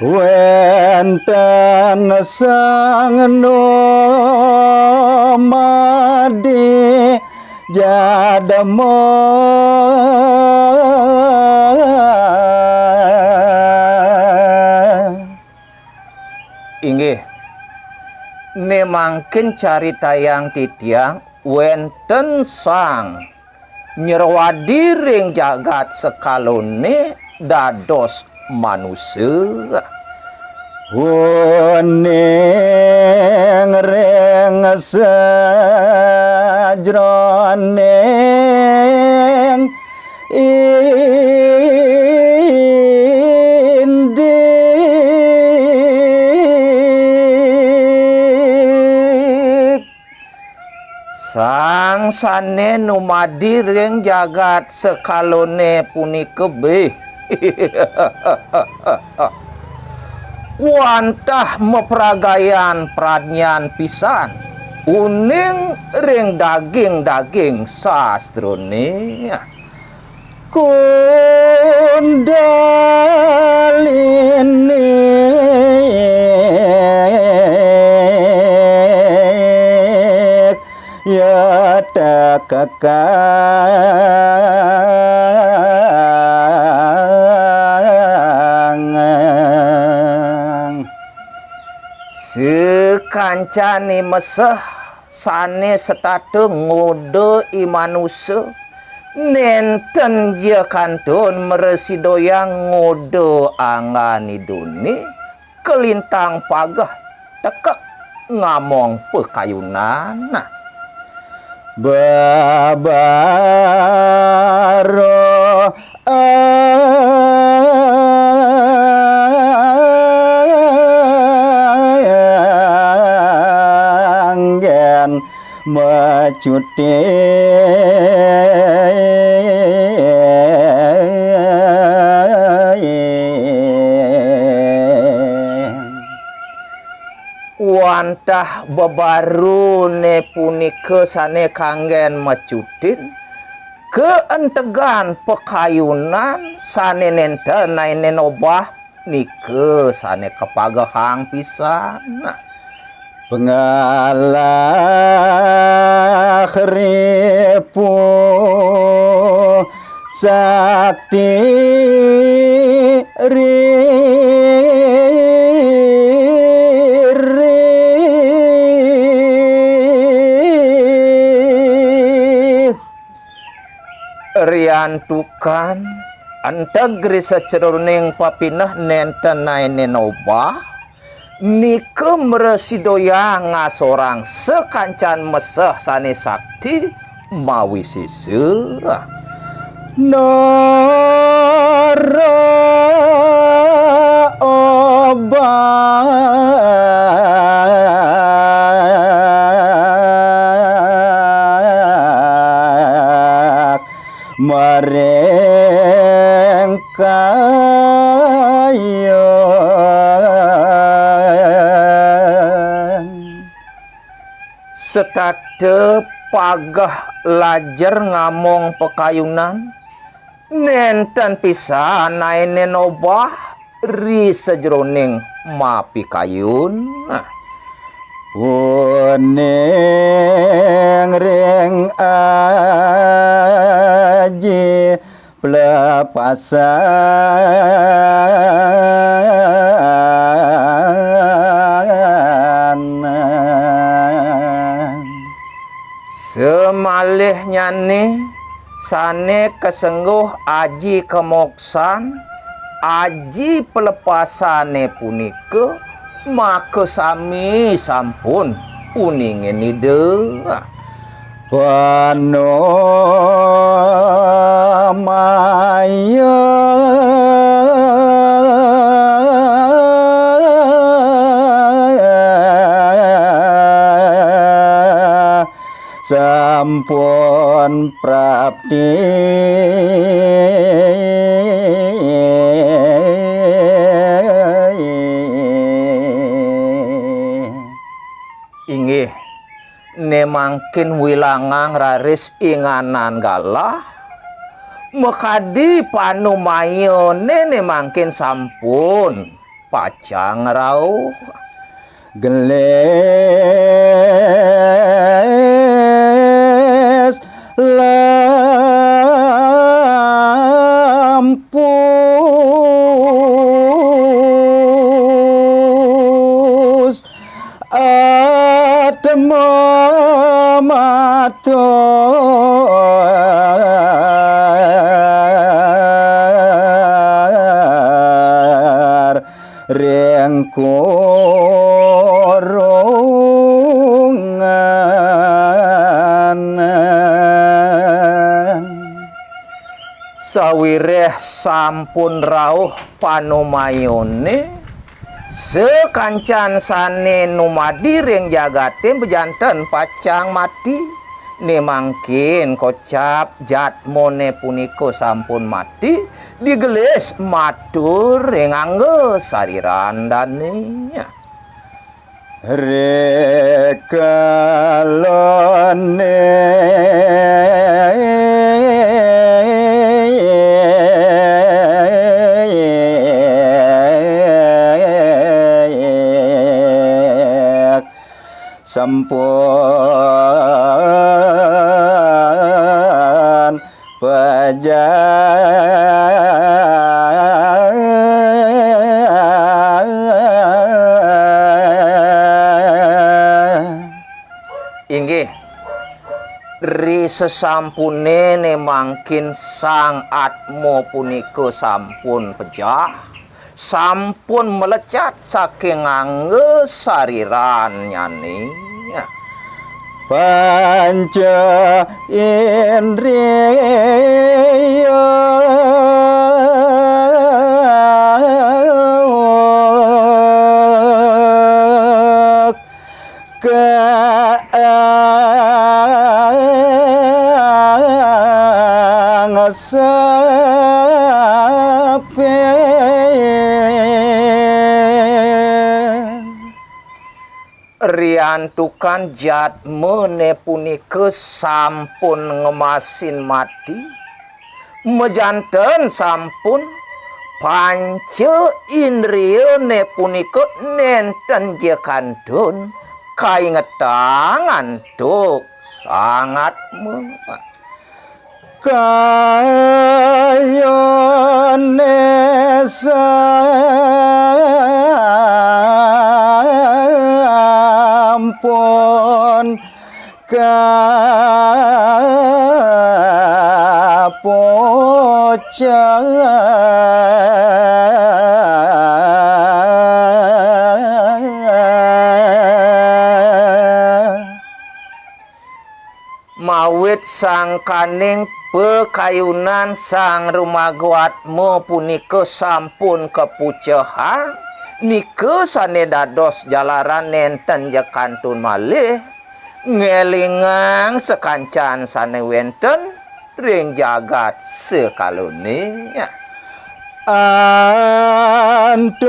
wenten sang nomadi jademo inggih nemangkin carita yang titiang wenten sang nyerwadi ring jagat sekalone dados manusia Wuning ring sajroning indik sang sane numadi ring jagat sekalone punika beh wantah mepragayan pradnyan pisan uning ring daging sastrone kundalini ya takakang sekancane meseh sane setate ngode imanusa nenten je kantun meresidoyang ngode anganidune kelintang pagah tekek ngamong pekayunan babaro anggen macuti wantah bebarune punika sane kanggen mecutin keentegan pekayunan sane nenten nainen obah nike sane kepagahang pisan pengalah ripu sakti riantukan antegri saceruning papinah nenten nainen obah nike meresidoyang ngasorang sekancan meseh sane sakti mawi sise nara obak merengkayan setate pagah lajer ngamong pekayunan nenten pisan nainen obah ri sejroning mapi kayun uning ring aji pelepasan semalihnya nih sane kesengguh aji kemoksan aji pelepasane punike maka sami sampun uningin ide panomaya sampun prapti inggih nemangkin wilangang raris inganan galah mekadi panumayone nemangkin sampun pacang rauh geles lampus atma matur reng korongan sawireh sampun rauh panumayone sekancan sane numadi ring jagate bejanten pacang mati ne mangkin kocap jatmone puniko sampun mati digelis matur ring angge sarirandane rekalone sampun inggih ri sesampune ne mangkin sang atmo punika sampun pejah sampun melecat saking angge sariran nyane panca indriya riantukan jatmene punika sampun ngemasin mati mejanten sampun panca indriyane punika nenten jekantun kaingetang antuk sangat kayane sampun mawit sangkaning pekayunan sang rumaguatmu punika sampun kepucehang nike sane dados jalaran nenten jekantun malih ngelingang sekancan sane wenten ring jagat sekalone antuk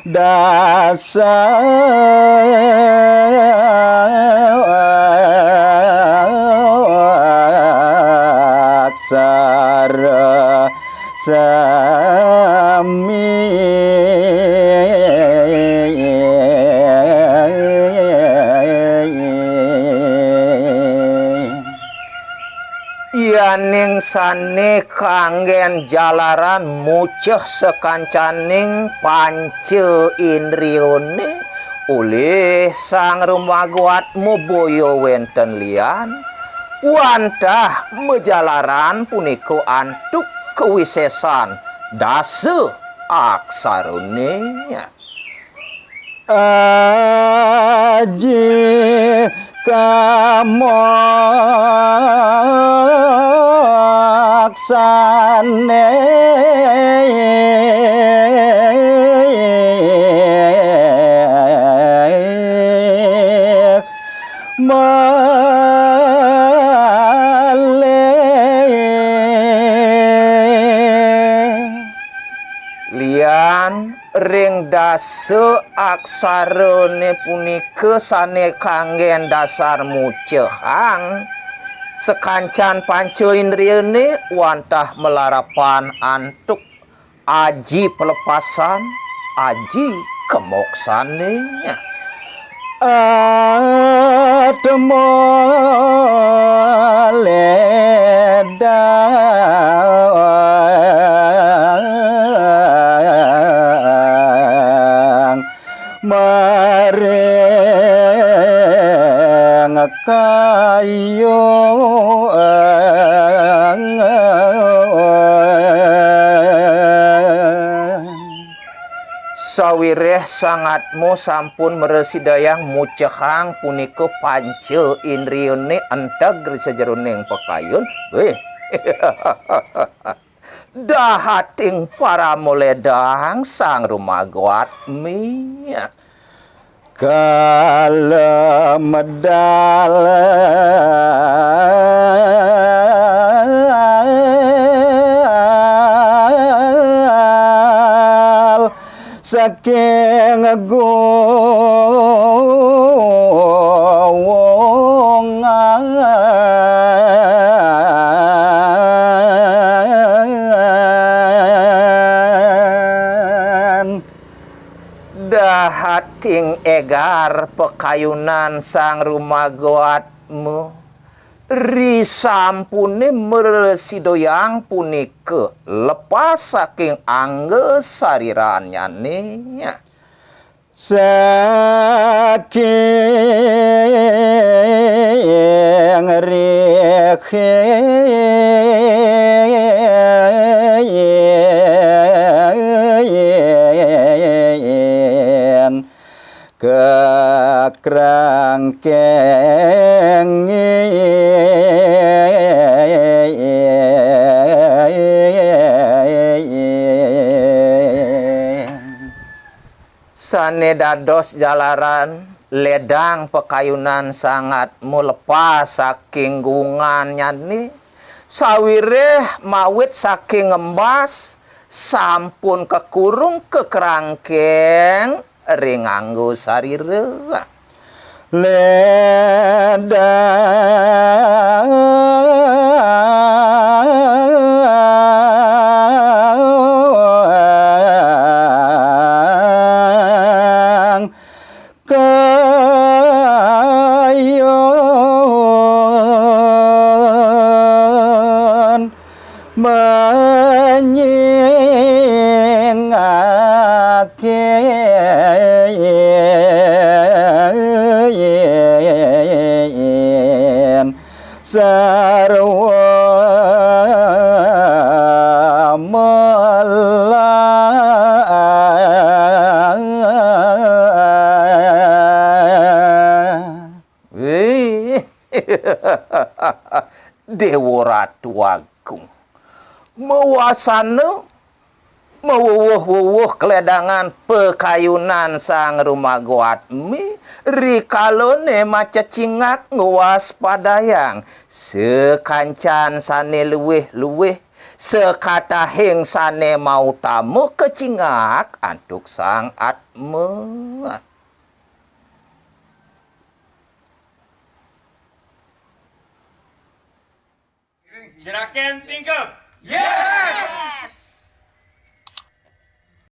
dasar sami yaning sane kanggen jalaran muceh sekancaning panca indriyone oleh sang rumaguatmu boyo wenten lian wantah mejalaran puniko antuk kewisesan dase aksarone aji kamoksane lian ring dase aksarane punika sane kanggen dasar mucehang sekancan panca indriyane wantah melarapan antuk aji pelepasan, aji kemoksane. Atmo ledang mareng kayo sawireh sangatmu sampun meresidayang mucehang punika panca indriyane enteg sajeroning pekayun weh dahating para moledang sang rumagoat mi kalemedal saking gowongan dahating egar pekayunan sang rumagoatmu risampune meresidoyang punika lepas saking angge sariranyane saking rehen sane dados jalaran ledang pekayunan sangat melepas saking gungannya nih sawireh mawit saking ngembas sampun kekurung ke kerangkeng ringanggo sarira ledang kayon menyingake sarwa Dewa Ratu Agung mewasana mewuwuh-wuwuh keledangan pekayunan sang rumagoatmi rikalone maca cingak nguwaspadayang sekancan sane luweh-luweh sekatahing sane mau tamu kecingak antuk sang atme Jeraken tingkep. Yes.